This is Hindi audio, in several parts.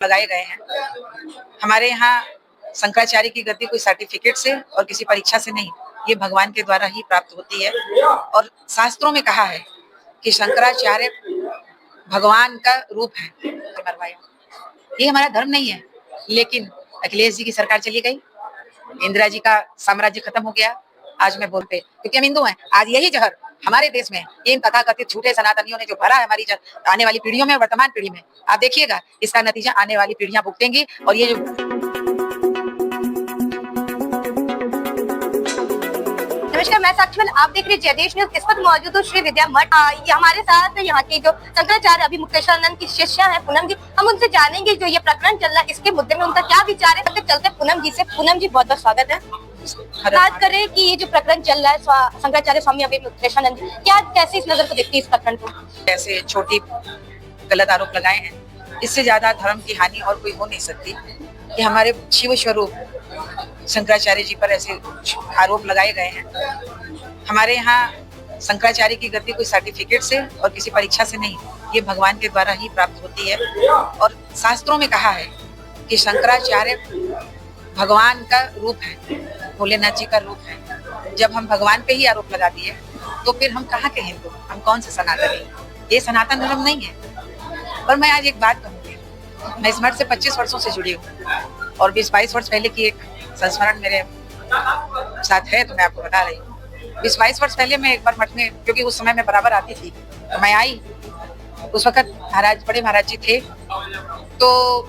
लगाए गए हैं। हमारे यहाँ शंकराचार्य की गद्दी कोई सर्टिफिकेट से और किसी परीक्षा से नहीं, ये भगवान के द्वारा ही प्राप्त होती है। और शास्त्रों में कहा है कि शंकराचार्य भगवान का रूप है। ये हमारा धर्म नहीं है, लेकिन अखिलेश जी की सरकार चली गई, इंदिरा जी का साम्राज्य खत्म हो गया। आज मैं बोलते क्योंकि हम हिंदू हैं, आज यही जहर हमारे देश में इन तथाकथित झूठे सनातनियों ने जो भरा है हमारी आने वाली पीढ़ियों में, वर्तमान पीढ़ी में, आप देखिएगा इसका नतीजा आने वाली पीढ़ियां भुगतेंगी। और ये जो नमस्कार, मैं साक्षी, आप देख रहे हैं जयदेश न्यूज। इस वक्त मौजूद हूँ श्री विद्या मठ। ये हमारे साथ यहाँ की जो शंकराचार्य अभिमुक्तेश्वरानंद की शिष्या है पूनम जी, हम उनसे जानेंगे जो ये प्रकरण चल रहा है इसके मुद्दे में उनका क्या विचार है। सबसे चलते पूनम जी से। पूनम जी, बहुत बहुत स्वागत है। बात करें कि ये जो प्रकरण चल रहा है शंकराचार्य स्वामी अभिमुक्तेश्वरानंद जी, क्या कैसे इस नजर को देखती है इस प्रकरण को? ऐसे छोटी गलत आरोप लगाए हैं, इससे ज्यादा धर्म की हानि और कोई हो नहीं सकती कि हमारे शिव स्वरूप शंकराचार्य जी पर ऐसे आरोप लगाए गए हैं। हमारे यहाँ शंकराचार्य की गद्दी कोई सर्टिफिकेट से और किसी परीक्षा से नहीं, ये भगवान के द्वारा ही प्राप्त होती है। और शास्त्रों में कहा है कि शंकराचार्य भगवान का रूप है, भोलेनाथ जी का रूप है। जब हम भगवान पे ही आरोप लगा दिए तो फिर हम कहाँ के हिंदू, हम कौन से सनातनी? ये सनातन धर्म नहीं है। और मैं आज एक बात कहूँगी, मैं इस मठ से 25 वर्षों से जुड़ी हूँ और 20-22 वर्ष पहले की एक संस्मरण मेरे साथ है, तो मैं आपको बता रही हूँ। 20-22 वर्ष पहले मैं एक बार मठ में, क्योंकि उस समय मैं बराबर आती थी, तो मैं आई। उस वक्त महाराज, बड़े महाराज जी थे, तो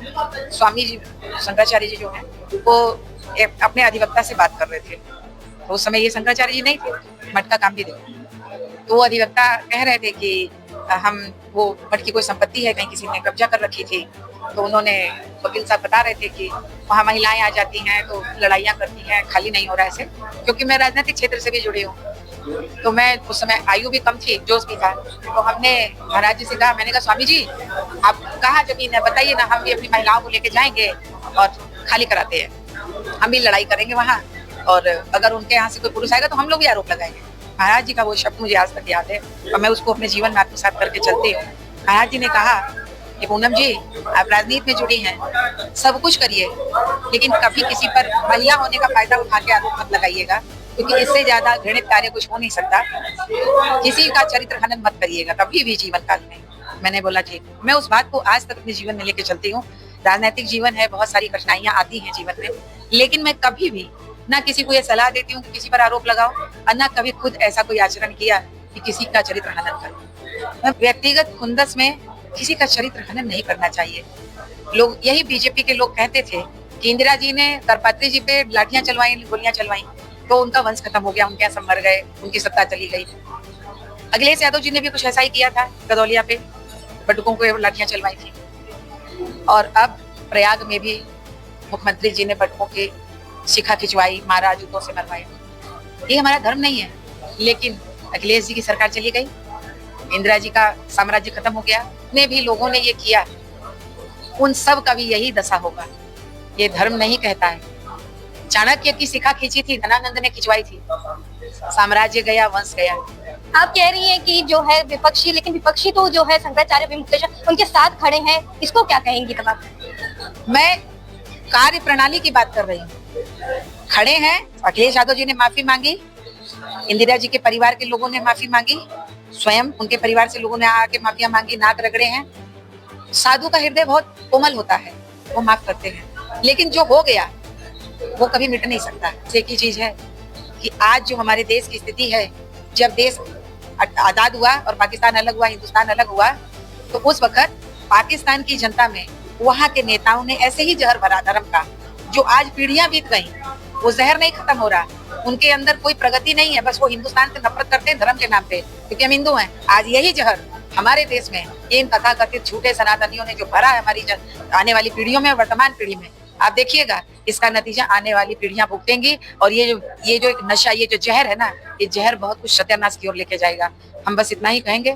स्वामी जी शंकराचार्य जी जो हैं वो अपने अधिवक्ता से बात कर रहे थे। तो उस समय ये शंकराचार्य जी नहीं थे, मठ का काम भी देखो। तो वो अधिवक्ता कह रहे थे कि हम, वो मठ की कोई संपत्ति है, कहीं किसी ने कब्जा कर रखी थी। तो उन्होंने, वकील साहब बता रहे थे कि वहाँ महिलाएं आ जाती हैं तो लड़ाइयाँ करती हैं, खाली नहीं हो रहा है ऐसे। क्योंकि मैं राजनीतिक क्षेत्र से भी जुड़ी हूँ, तो मैं उस समय आयु भी कम थी, जोश भी था। तो हमने महाराज जी से कहा, मैंने कहा स्वामी जी आप कहाँ जमीन है बताइए ना, हम भी अपनी महिलाओं को लेके जाएंगे और खाली कराते हैं, हम भी लड़ाई करेंगे वहाँ, और अगर उनके यहाँ से कोई पुरुष आएगा तो हम लोग भी आरोप लगाएंगे। महाराज जी का वो शब्द मुझे आज तक याद है और मैं उसको अपने जीवन में आत्मसात करके चलती हूँ। महाराज जी ने कहा कि पूनम जी, आप राजनीति में जुड़ी हैं, सब कुछ करिए, लेकिन कभी किसी पर महिला होने का फायदा उठा के आरोप मत लगाइएगा, क्योंकि इससे ज्यादा घृणित कार्य कुछ हो नहीं सकता। किसी का चरित्र हनन मत करिएगा कभी भी जीवन काल में। मैंने बोला ठीक। मैं उस बात को आज तक अपने जीवन में लेके चलती हूँ। राजनीतिक जीवन है, बहुत सारी कठिनाइयां आती हैं जीवन में, लेकिन मैं कभी भी ना किसी को ये सलाह देती हूँ कि किसी पर आरोप लगाओ, और ना कभी खुद ऐसा कोई आचरण किया कि किसी का चरित्र हनन करो। मैं व्यक्तिगत खुंदस में किसी का चरित्र हनन नहीं करना चाहिए। लोग, यही बीजेपी के लोग कहते थे कि इंदिरा जी ने करपात्री जी पे लाठियां चलवाई, गोलियां चलवाई, तो उनका वंश खत्म हो गया, उनके यहाँ सब मर गए, उनकी सत्ता चली गई। अखिलेश यादव जी ने भी कुछ ऐसा ही किया था, गदौलिया पे बटुकों को लाठियां चलवाई थी। और अब प्रयाग में भी मुख्यमंत्री जी ने बटुकों की शिखा खिंचवाई, मारा, जूतों से मरवाया। ये हमारा धर्म नहीं है, लेकिन अखिलेश जी की सरकार चली गई, इंदिरा जी का साम्राज्य खत्म हो गया, ने भी लोगों ने ये किया, उन सब का भी यही दशा होगा। ये धर्म नहीं कहता है। चाणक्य की शिखा खींची थी, धनानंद ने खिंचवाई थी, साम्राज्य गया, वंश गया। आप कह रही हैं कि जो है विपक्षी, लेकिन विपक्षी तो जो है शंकराचार्य अभिमुक्तेश्वर उनके साथ खड़े हैं, इसको क्या कहेंगी तब आप? मैं कार्य प्रणाली की बात कर रही हूँ। खड़े हैं, अखिलेश यादव जी ने माफी मांगी, इंदिरा जी के परिवार के लोगों ने माफी मांगी, स्वयं उनके परिवार से लोगों ने आके माफियां मांगी, नाक रगड़े हैं। साधु का हृदय बहुत कोमल होता है, वो माफ करते हैं, लेकिन जो हो गया वो कभी मिट नहीं सकता। एक ही चीज है कि आज जो हमारे देश की स्थिति है, जब देश आजाद हुआ और पाकिस्तान अलग हुआ, हिंदुस्तान अलग हुआ, तो उस वक्त पाकिस्तान की जनता में वहाँ के नेताओं ने ऐसे ही जहर भरा धर्म का, जो आज पीढ़ियां बीत गई, वो जहर नहीं खत्म हो रहा। उनके अंदर कोई प्रगति नहीं है, बस वो हिंदुस्तान से नफरत करते हैं धर्म के नाम पे, क्योंकि हम हिंदू हैं। आज यही जहर हमारे देश में इन तथाकथित झूठे सनातनियों ने जो भरा है हमारी आने वाली पीढ़ियों में, वर्तमान पीढ़ी में, आप देखिएगा इसका नतीजा आने वाली पीढ़ियां भुगतेंगी। और ये जो एक नशा, ये जो जहर है ना, ये जहर बहुत कुछ सत्यानाश की ओर लेके जाएगा। हम बस इतना ही कहेंगे,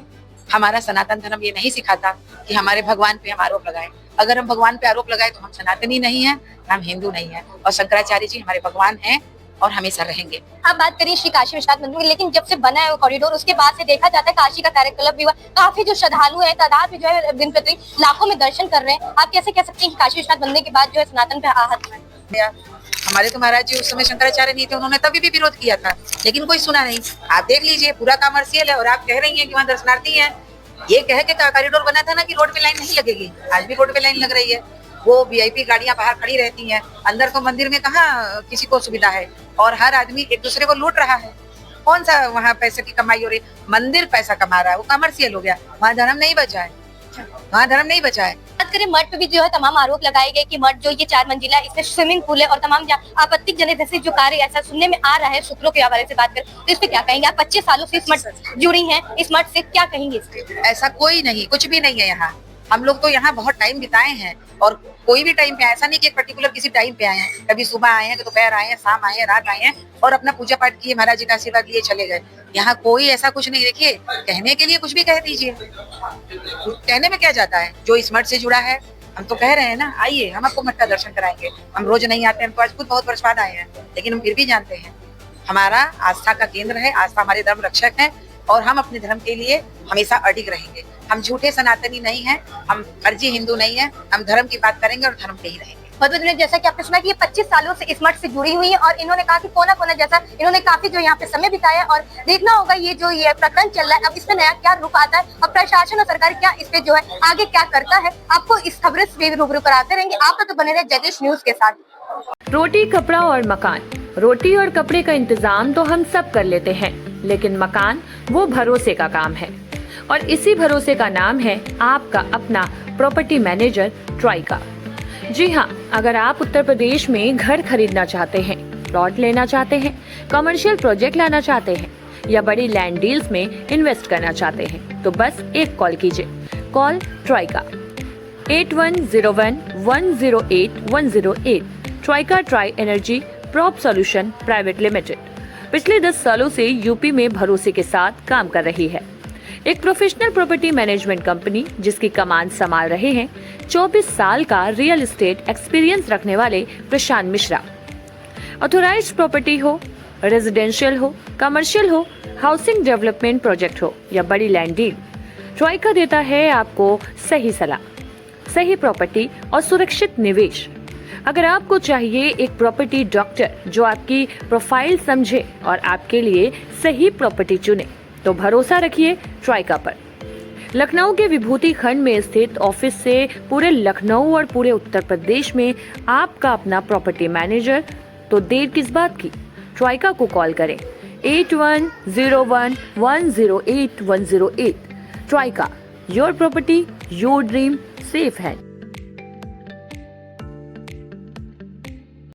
हमारा सनातन धर्म ये नहीं सिखाता कि हमारे भगवान पे हम आरोप लगाएं। अगर हम भगवान पे आरोप लगाए तो हम सनातनी नहीं है, हम हिंदू नहीं है। और शंकराचार्य जी हमारे भगवान हैं, और हमेशा रहेंगे। आप बात करिए श्री काशी विश्वनाथ मंदिर की, लेकिन जब से बना है वो कॉरिडोर उसके बाद से देखा जाता है काशी का कार्यकलाप भी हुआ, काफी जो श्रद्धालु है तादाद में जो है दिन प्रतिदिन लाखों में दर्शन कर रहे हैं। आप कैसे कह सकते हैं कि काशी विश्वनाथ मंदिर के बाद जो है सनातन पे आहत है? हमारे तो महाराज जी उस समय शंकराचार्य नहीं थे, उन्होंने तभी भी विरोध किया था, लेकिन कोई सुना नहीं। आप देख लीजिए, पूरा कमर्शियल है और आप कह रही हैं कि वहाँ दर्शनार्थी हैं। ये कह के कॉरिडोर बना था ना कि रोड पे लाइन नहीं लगेगी, आज भी रोड पे लाइन लग रही है। वो वीआईपी गाड़ियां बाहर खड़ी रहती हैं, अंदर तो मंदिर में कहाँ किसी को सुविधा है, और हर आदमी एक दूसरे को लूट रहा है। कौन सा वहाँ पैसे की कमाई हो रही? मंदिर पैसा कमा रहा है, वो कमर्शियल हो गया, वहाँ धर्म नहीं बचा है, वहाँ धर्म नहीं बचा है। बात करें मठ पे भी जो है तमाम आरोप लगाए गए कि मठ जो ये 4 मंजिला है, इसमें स्विमिंग पूल है और तमाम आपत्तिजनक जैसे जो कार्य ऐसा सुनने में आ रहा है। सूत्रों के हवाले से बात करें तो इस पे क्या कहेंगे? आप 25 सालों से इस मठ जुड़ी हैं, इस मठ से क्या कहेंगे? ऐसा कोई नहीं, कुछ भी नहीं है यहाँ। हम लोग तो यहाँ बहुत टाइम बिताए हैं, और कोई भी टाइम पे, ऐसा नहीं कि एक पर्टिकुलर किसी टाइम पे आए हैं। कभी सुबह आए हैं, दोपहर आए हैं, शाम आए हैं, रात आए हैं, और अपना पूजा पाठ किए, महाराज जी का आशीर्वाद लिए चले गए। यहाँ कोई ऐसा कुछ नहीं। देखिए, कहने के लिए कुछ भी कह दीजिए, कहने में क्या जाता है? जो इस मठ से जुड़ा है, हम तो कह रहे हैं ना, आइए हम आपको मठ का दर्शन कराएंगे। हम रोज नहीं आते हैं, तो आज खुद बहुत वर्ष बाद आए हैं, लेकिन हम फिर भी जानते हैं हमारा आस्था का केंद्र है, आस्था हमारे धर्म रक्षक है, और हम अपने धर्म के लिए हमेशा अडिग रहेंगे। हम झूठे सनातनी नहीं हैं, हम फर्जी हिंदू नहीं हैं, हम धर्म की बात करेंगे और धर्म पे ही रहेंगे। बहुत जैसा कि आपने सुना कि ये 25 सालों से इस मठ से जुड़ी हुई है, और इन्होंने कहा कि कोना कोना जैसा इन्होंने काफी जो यहाँ पे समय बिताया, और देखना होगा ये जो ये प्रकरण चल रहा है अब इसमें नया क्या रूप आता है, और प्रशासन और सरकार क्या इस पे जो है आगे क्या करता है। आपको इस खबरों से रूबरू कराते रहेंगे। आप तो बने रहे जयदेश न्यूज के साथ। रोटी, कपड़ा और मकान। रोटी और कपड़े का इंतजाम तो हम सब कर लेते हैं, लेकिन मकान वो भरोसे का काम है, और इसी भरोसे का नाम है आपका अपना प्रॉपर्टी मैनेजर ट्राइका। जी हाँ, अगर आप उत्तर प्रदेश में घर खरीदना चाहते हैं, प्लॉट लेना चाहते हैं, कमर्शियल प्रोजेक्ट लाना चाहते हैं, या बड़ी लैंड डील्स में इन्वेस्ट करना चाहते हैं, तो बस एक कॉल कीजिए। Call Trika 8101108108। Trika Tri energy prop solution private limited पिछले 10 सालों से यूपी में भरोसे के साथ काम कर रही है। एक प्रोफेशनल प्रॉपर्टी मैनेजमेंट कंपनी जिसकी कमान संभाल रहे हैं 24 साल का रियल एस्टेट एक्सपीरियंस रखने वाले प्रशांत मिश्रा। ऑथोराइज्ड प्रॉपर्टी हो, रेजिडेंशियल हो, कमर्शियल हो, हाउसिंग डेवलपमेंट प्रोजेक्ट हो या बड़ी लैंड डील, ट्राइका देता है आपको सही सलाह, सही प्रॉपर्टी और सुरक्षित निवेश। अगर आपको चाहिए एक प्रॉपर्टी डॉक्टर जो आपकी प्रोफाइल समझे और आपके लिए सही प्रॉपर्टी चुने, तो भरोसा रखिए ट्राइका पर। लखनऊ के विभूति खंड में स्थित ऑफिस से पूरे लखनऊ और पूरे उत्तर प्रदेश में आपका अपना प्रॉपर्टी मैनेजर, तो देर किस बात की? ट्राइका को कॉल करें 8101108108। Trika, your property your dream, safe hand.